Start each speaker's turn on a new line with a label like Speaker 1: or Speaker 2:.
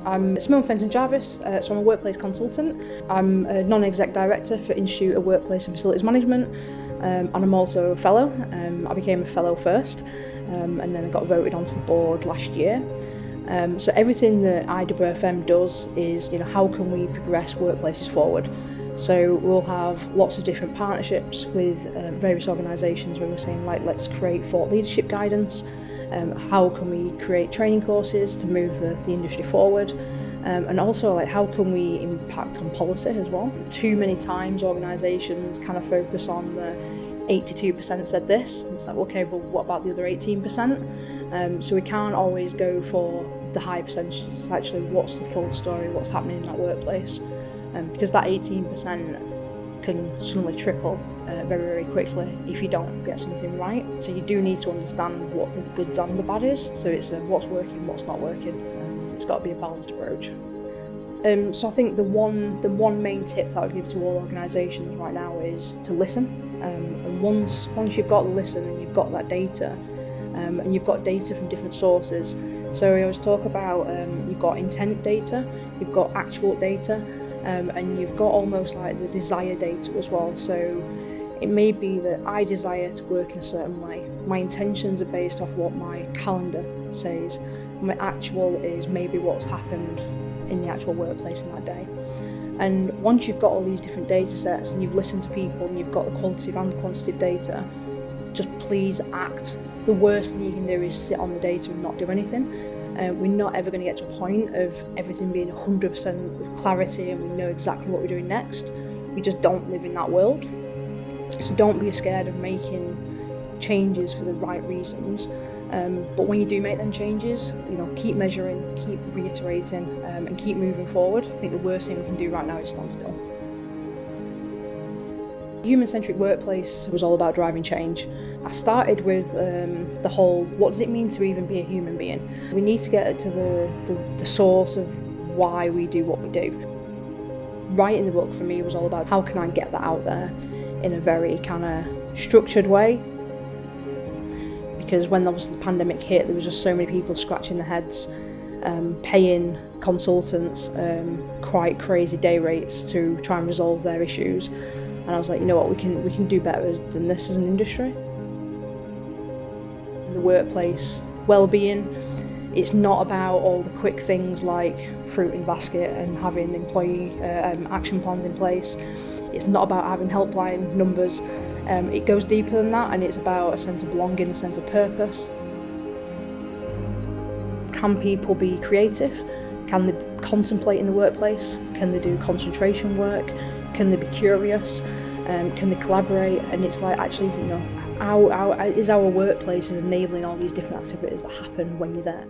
Speaker 1: I'm Simone Fenton-Jarvis, so I'm a workplace consultant. I'm a non-exec director for Institute of Workplace and Facilities Management, and I'm also a fellow. I became a fellow first, and then I got voted onto the board last year. So everything that IWFM does is, how can we progress workplaces forward? So we'll have lots of different partnerships with various organisations where we're saying, let's create thought leadership guidance. How can we create training courses to move the industry forward? And also, how can we impact on policy as well? Too many times organisations kind of focus on the 82% said this. It's like, okay, but what about the other 18%? So we can't always go for the high percentage. It's actually what's the full story, what's happening in that workplace. Because that 18% can suddenly triple very, very quickly if you don't get something right. So you do need to understand what the good and the bad is. So it's what's working, what's not working. It's got to be a balanced approach. So I think the one main tip that I would give to all organisations right now is to listen. And once you've got the listen and you've got that data, and you've got data from different sources. So we always talk about you've got intent data, you've got actual data, and you've got almost like the desire data as well. So it may be that I desire to work in a certain way. My intentions are based off what my calendar says. My actual is maybe what's happened in the actual workplace in that day. And once you've got all these different data sets and you've listened to people and you've got the qualitative and quantitative data, just please act. The worst thing you can do is sit on the data and not do anything. We're not ever going to get to a point of everything being 100% with clarity and we know exactly what we're doing next. We just don't live in that world. So don't be scared of making changes for the right reasons. But when you do make them changes, keep measuring, keep reiterating, and keep moving forward. I think the worst thing we can do right now is stand still. Human-Centric workplace was all about driving change. I started with the whole, what does it mean to even be a human being? We need to get to the source of why we do what we do. Writing the book for me was all about how can I get that out there in a very kind of structured way. Because when obviously the pandemic hit, there was just so many people scratching their heads, paying consultants quite crazy day rates to try and resolve their issues. And I was like, you know what, we can do better than this as an industry. The workplace well-being, it's not about all the quick things like fruit in basket and having employee action plans in place. It's not about having helpline numbers. It goes deeper than that, and it's about a sense of belonging, a sense of purpose. Can people be creative? Can they contemplate in the workplace? Can they do concentration work? Can they be curious? Can they collaborate? And it's like, actually, how is our workplace enabling all these different activities that happen when you're there?